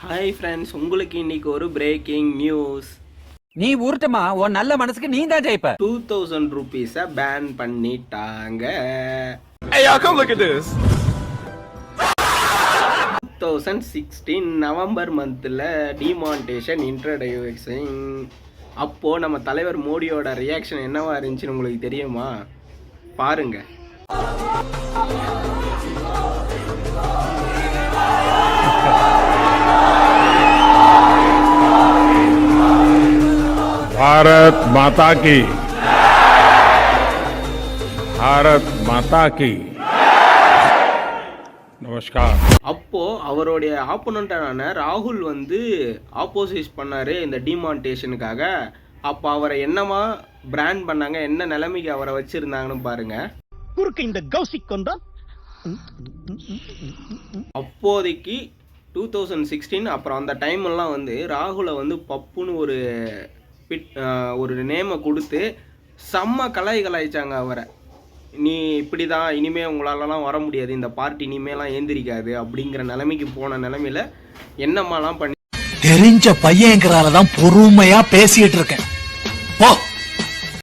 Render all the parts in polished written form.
Hi friends, உங்களுக்கு இன்னைக்கு ஒரு பிரேக்கிங் நியூஸ். நீ ஊர்ட்டமா உன் நல்ல மனசுக்கு நீ தான் ஜெயிப்ப. 2000 ரூபீஸை பேன் பண்ணிட்டாங்க. Hey, y'all, come look at this. 2016 November மந்த்தில் டிமானிட்டேஷன் இன்ட்ரடியூசிங். அப்போது நம்ம தலைவர் மோடியோட ரியாக்ஷன் என்னவா இருந்துச்சுன்னு உங்களுக்கு தெரியுமா? பாருங்க. भारत माता की, भारत माता की நமஸ்கார். அப்போ அவருடைய ஆப்போனண்டான ராகுல் வந்து ஆப்போசிட் பண்ணாரு இந்த டிமானிட்டேஷனுக்காக. அப்போ அவரை என்னமா பிராண்ட் பண்ணாங்க, என்ன நிலைமைக்கு அவரை வச்சிருந்தாங்கன்னு பாருங்க. குறுக்கு இந்த கௌசிக் கொண்டா அப்போதைக்கு 2016 அப்புறம் அந்த டைம் எல்லாம் வந்து ராகுலை வந்து பப்புன்னு ஒரு நேமை கொடுத்து செம்ம கலாய்ச்சாங்க அவரை. நீ இப்படி தான், இனிமேல் உங்களாலலாம் வர முடியாது, இந்த பார்ட்டி இனிமேலாம் ஏந்திரிக்காது அப்படிங்கிற நிலைமைக்கு போன நிலைமையில என்னம்மாலாம் பண்ணி தெரிஞ்ச பையங்கிறால தான் பொறுமையா பேசிட்டு இருக்கேன்.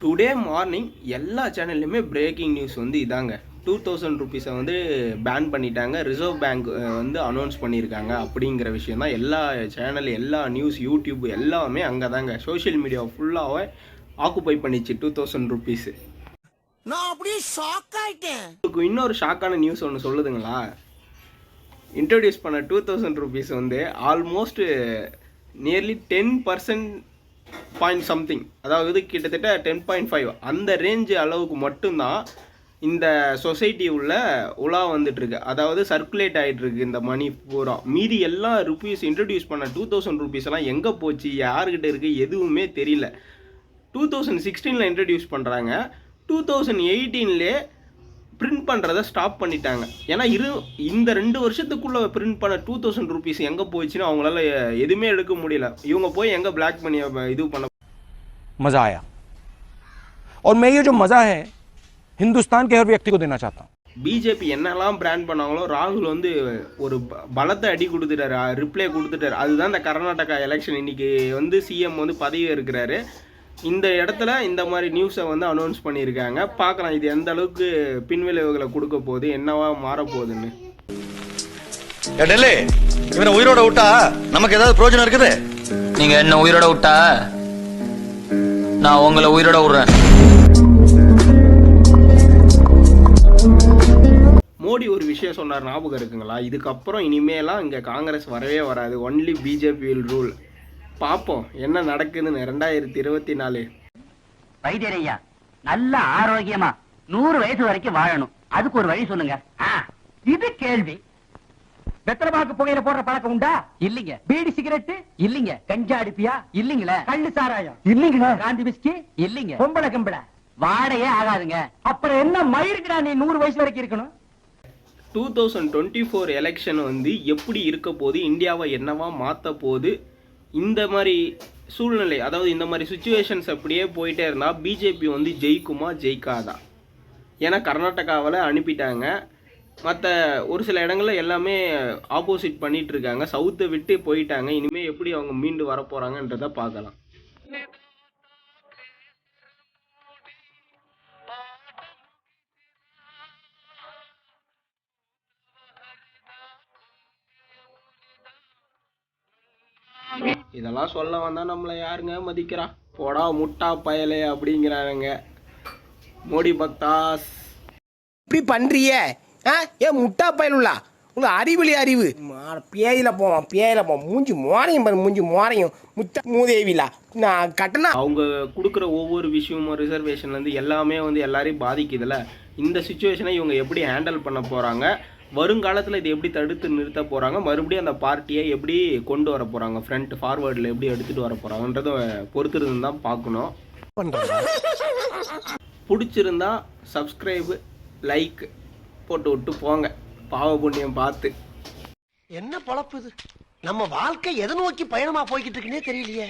டுடே மார்னிங் எல்லா சேனல்லையுமே பிரேக்கிங் நியூஸ் வந்து இதாங்க. 2000 ரூபீஸை வந்து பேன் பண்ணிட்டாங்க, ரிசர்வ் பேங்க் வந்து அனௌன்ஸ் பண்ணியிருக்காங்க அப்படிங்கிற விஷயம் தான். எல்லா சேனல், எல்லா நியூஸ், யூடியூப் எல்லாமே அங்கே தாங்க. சோஷியல் மீடியா ஃபுல்லாகவே ஆக்குப்பை பண்ணிச்சு 2000 ரூபீஸு. நான் அப்படியே ஷாக் ஆயிட்டேன். உங்களுக்கு இன்னொரு ஷாக்கான நியூஸ் ஒன்று சொல்லுதுங்களா? இன்ட்ரடியூஸ் பண்ண 2000 ரூபீஸ் வந்து ஆல்மோஸ்ட் நியர்லி 10% பாயிண்ட் சம்திங், அதாவது கிட்டத்தட்ட 10.5 அந்த ரேஞ்சு அளவுக்கு மட்டும்தான் இந்த சொசைட்டி உள்ள உலா வந்துட்டு இருக்கு. அதாவது சர்க்குலேட் ஆகிட்டு இருக்கு இந்த மணி பூரா. மீதி எல்லா ருபீஸ் இன்ட்ரடியூஸ் பண்ண 2000 ரூபீஸ் எல்லாம் எங்கே போச்சு, யாருக்கிட்ட இருக்குது, எதுவுமே தெரியல. 2016 இன்ட்ரடியூஸ் பண்ணுறாங்க, 2018 பிரிண்ட் பண்ணுறதை ஸ்டாப் பண்ணிட்டாங்க. ஏன்னா இந்த 2 வருஷத்துக்குள்ளே பிரிண்ட் பண்ண 2000 ரூபீஸ் எங்கே போயிடுச்சுன்னு அவங்களால எதுவுமே எடுக்க முடியல. இவங்க போய் எங்கே பிளாக் பண்ணி இது பண்ண मजा आया और मैं ये जो मजा है हिंदुस्तान के हर व्यक्ति को देना चाहता हूँ. பிஜேபி என்னெல்லாம் பிராண்ட் பண்ணாங்களோ ராகுல் வந்து ஒரு பலத்தை அடி கொடுத்துட்டாரு, ரிப்ளை கொடுத்துட்டாரு. அதுதான் இந்த கர்நாடகா எலெக்ஷன். இன்னைக்கு வந்து சிஎம் வந்து பதவி இருக்கிறாரு. இந்த இடத்துல இந்த மாதிரி நியூஸை வந்து அனௌன்ஸ் பண்ணியிருக்காங்க. பார்க்கலாம் இது எந்த அளவுக்கு பின்விளைவுகளை கொடுக்க போகுது, என்னவா மாறப்போகுதுன்னு. டெல்லி, இவனை உயிரோட விட்டா நமக்கு ஏதாவது பிரயோஜனம் இருக்குது? நீங்க என்ன உயிரோட விட்டா நான் உங்களை உயிரோட விடுறேன். மோடி ஒரு விஷயம் சொன்னார், ஞாபகம் இருக்குங்களா? இதுக்கப்புறம் இனிமேலாம் இங்கே காங்கிரஸ் வரவே வராது, ஒன்லி பிஜேபி வில் ரூல். பார்ப்போம் என்ன நடக்குதுன்னு 2024. வைத்தியரையா, நல்ல ஆரோக்கியமா 100 வயசு வரைக்கும் வாழணும், அதுக்கு ஒரு வழி சொல்லுங்க. இது கேள்வி. வெத்தலைபாக்கு புகையில போடுற பழக்கம் உண்டா? இல்லீங்க. பீடி சிகரெட்? இல்லீங்க. கஞ்சா அடிப்பியா? இல்லீங்களே. கள்ளு சாராயம்? இல்லீங்களே. காந்தி பிஸ்கி? இல்லீங்க. பொம்பளை கம்பள வாடையே ஆகாதுங்க. அப்புறம் என்ன மயிருக்குடா நீ 100 வயசு வரைக்கும் இருக்கணும்? 2024 எலெக்ஷன் வந்து எப்படி இருக்க போது, இந்தியாவை என்னவா மாற்ற போகுது, இந்த மாதிரி சூழ்நிலை, அதாவது இந்த மாதிரி சுச்சுவேஷன்ஸ் அப்படியே போயிட்டே இருந்தால் பிஜேபி வந்து ஜெயிக்குமா ஜெயிக்காதா? ஏன்னா கர்நாடகாவில் அனுப்பிட்டாங்க, மற்ற ஒரு சில இடங்களில் எல்லாமே ஆப்போசிட் பண்ணிட்டு இருக்காங்க, சவுத்தை விட்டு போயிட்டாங்க. இனிமேல் எப்படி அவங்க மீண்டு வர போகிறாங்கன்றதை பார்க்கலாம். இதெல்லாம் சொல்ல வந்தா நம்மளை யாருங்க மதிக்கிறா? போடா முட்டா பயலே அப்படிங்கிறாங்க மோடி பக்தாஸ். இப்படி பண்றிய ஏன் முட்டா பயலுள்ளா? உங்க அறிவிலி அறிவு பேயில போவான் மூஞ்சி மோரையும் பாரு, மூஞ்சி மோரையும் முட்டா மூதேவிலா. நான் கட்டணா அவங்க கொடுக்குற ஒவ்வொரு விஷயமும் ரிசர்வேஷன்லேருந்து எல்லாமே வந்து எல்லாரையும் பாதிக்குதுல்ல. இந்த சுச்சுவேஷனை இவங்க எப்படி ஹேண்டில் பண்ண போகிறாங்க, வருங்காலத்தில் இதை எப்படி தடுத்து நிறுத்த போகிறாங்க, மறுபடியும் அந்த பார்ட்டியை எப்படி கொண்டு வர போகிறாங்க, ஃப்ரண்ட் ஃபார்வேர்டில் எப்படி எடுத்துகிட்டு வர போகிறாங்கன்றதை பொறுத்திருந்து தான் பார்க்கணும். பிடிச்சிருந்தா சப்ஸ்கிரைபு, லைக் போட்டு விட்டு போங்க, பாவ புண்ணியம் பார்த்து. என்ன பொழப்பு இது? நம்ம வாழ்க்கை எதை நோக்கி பயணமா போய்கிட்டு இருக்குன்னே தெரியலையே.